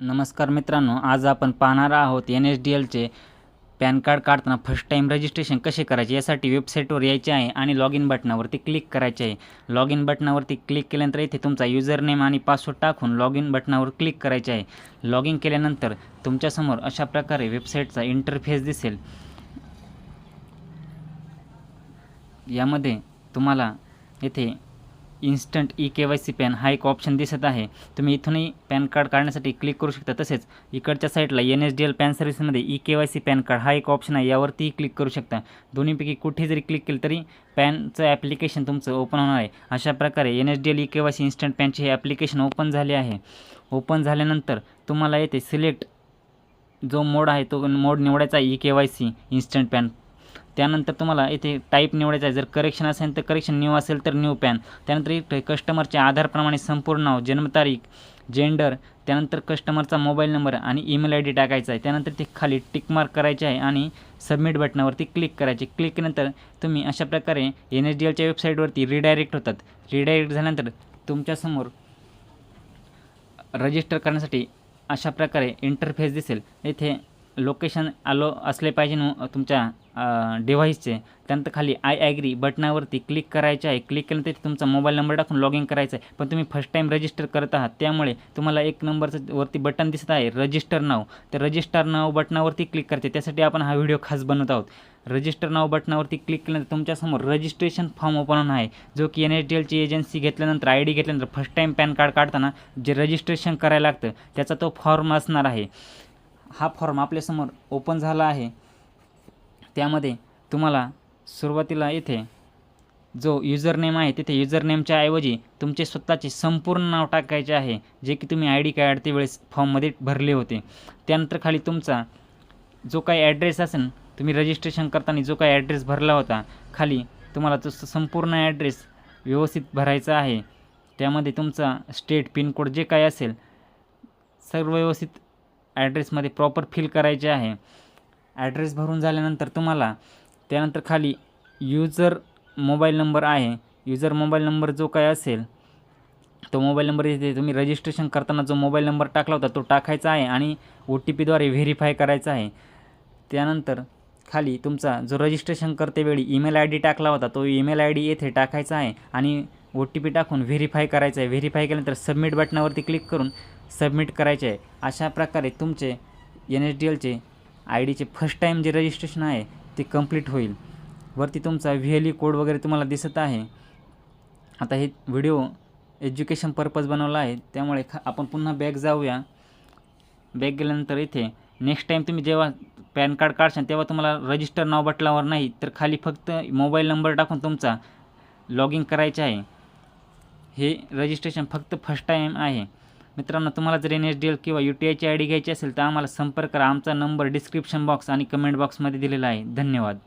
नमस्कार मित्रांनो, आज आपण पाहणार आहोत NSDLचे पॅन कार्ड काढताना फर्स्ट टाईम रजिस्ट्रेशन कसे करायचे. यासाठी वेबसाईटवर यायचे आहे आणि लॉग इन बटनावरती क्लिक करायचे आहे. लॉग इन बटनावरती क्लिक केल्यानंतर इथे तुमचा युजर नेम आणि पासवर्ड टाकून लॉग इन बटनावर क्लिक करायचे आहे. लॉग इन केल्यानंतर तुमच्यासमोर अशा प्रकारे वेबसाईटचा इंटरफेस दिसेल. यामध्ये तुम्हाला इथे इन्स्टंट KYC पॅन हा एक ऑप्शन दिसत आहे. तुम्ही इथूनही पॅन कार्ड काढण्यासाठी क्लिक करू शकता. तसेच इकडच्या साईडला NSDL पॅन सर्व्हिसमध्ये KYC पॅन कार्ड हा एक ऑप्शन आहे, यावरतीही क्लिक करू शकता. दोन्हीपैकी कुठे जरी क्लिक केलं तरी पॅनचं ॲप्लिकेशन तुमचं ओपन होणार आहे. अशा प्रकारे NSDL KYC इन्स्टंट पॅनचे हे ॲप्लिकेशन ओपन झाले आहे. ओपन झाल्यानंतर तुम्हाला येथे सिलेक्ट जो मोड आहे तो मोड निवडायचा आहे, KYC इन्स्टंट पॅन. त्यानंतर तुम्हाला इथे टाईप निवडायचा आहे. जर करेक्शन असेल तर करेक्शन, न्यू असेल तर न्यू पॅन. त्यानंतर इथे कस्टमरच्या आधारप्रमाणे संपूर्ण नाव, जन्मतारीख, जेंडर, त्यानंतर कस्टमरचा मोबाईल नंबर आणि ईमेल ID टाकायचा आहे. त्यानंतर ते खाली टिक मार्क करायचे आहे आणि सबमिट बटनावरती क्लिक करायचे. क्लिक केल्यानंतर तुम्ही अशा प्रकारे NSDLच्या वेबसाईटवरती रिडायरेक्ट होतात. रिडायरेक्ट झाल्यानंतर तुमच्यासमोर रजिस्टर करण्यासाठी अशा प्रकारे इंटरफेस दिसेल. इथे लोकेशन आलो असले पाहिजे तुमच्या डिव्हाइसचे. त्यानंतर खाली आय ॲग्री बटनावरती क्लिक करायचे आहे. क्लिक केल्यानंतर तिथे तुमचा मोबाईल नंबर टाकून लॉग इन करायचं आहे. पण तुम्ही फर्स्ट टाईम रजिस्टर करत आहात, त्यामुळे तुम्हाला एक नंबरचं वरती बटन दिसत आहे रजिस्टर नाव. तर रजिस्टर नाव बटनावरती क्लिक करायचे. त्यासाठी आपण हा व्हिडिओ खास बनवत आहोत. रजिस्टर नाव बटनावरती क्लिक केल्यानंतर तुमच्यासमोर रजिस्ट्रेशन फॉर्म ओपन होणार आहे, जो की NSDLची एजन्सी घेतल्यानंतर ID घेतल्यानंतर फर्स्ट टाईम पॅन कार्ड काढताना जे रजिस्ट्रेशन करायला लागतं त्याचा तो फॉर्म असणार आहे. हा फॉर्म आपल्यासमोर ओपन झाला आहे. त्यामध्ये तुम्हाला सुरुवातीला इथे जो युजर नेम आहे तिथे युजर नेमच्या ऐवजी तुमचे स्वतःचे संपूर्ण नाव टाकायचे आहे, जे की तुम्ही ID कार्ड त्यावेळेस फॉर्ममध्ये भरले होते. त्यानंतर खाली तुमचा जो काही ॲड्रेस असेल, तुम्ही रजिस्ट्रेशन करताना जो काही ॲड्रेस भरला होता, खाली तुम्हाला तो संपूर्ण ॲड्रेस व्यवस्थित भरायचा आहे. त्यामध्ये तुमचा स्टेट, पिनकोड जे काही असेल सर्व व्यवस्थित ॲड्रेसमध्ये प्रॉपर फिल करायचे आहे. ॲड्रेस भरून झाल्यानंतर तुम्हाला त्यानंतर खाली युजर मोबाईल नंबर आहे. युजर मोबाईल नंबर जो काय असेल तो मोबाईल नंबर इथे तुम्ही रजिस्ट्रेशन करताना जो मोबाईल नंबर टाकला होता तो टाकायचा आहे आणि OTPद्वारे व्हेरीफाय करायचा आहे. त्यानंतर खाली तुमचा जो रजिस्ट्रेशन करतेवेळी ईमेल ID टाकला होता तो ईमेल ID येथे टाकायचा आहे आणि OTP टाकून व्हेरीफाय करायचं आहे. व्हेरीफाय केल्यानंतर सबमिट बटनावरती क्लिक करून सबमिट करायचे आहे. अशा प्रकारे तुमचे NSDLचे IDचे फर्स्ट टाईम जे रजिस्ट्रेशन आहे ते कंप्लीट होईल. वरती तुमचा VLE कोड वगैरे तुम्हाला दिसत आहे. आता हे व्हिडिओ एज्युकेशन पर्पज बनवला आहे, त्यामुळे आपण पुन्हा बॅक जाऊया. बॅक गेल्यानंतर इथे नेक्स्ट टाईम तुम्ही जेव्हा पॅन कार्ड काढशाल तेव्हा तुम्हाला रजिस्टर नाव बटनावर नाही तर खाली फक्त मोबाईल नंबर टाकून तुमचा लॉग इन करायचे आहे. हे रजिस्ट्रेशन फक्त फर्स्ट टाईम आहे. मित्रांनो, तुम्हाला जर NSDL किंवा UTIची ID घ्यायची असेल तर आम्हाला संपर्क करा. आमचा नंबर डिस्क्रिप्शन बॉक्स आणि कमेंट बॉक्समध्ये दिलेला आहे. धन्यवाद.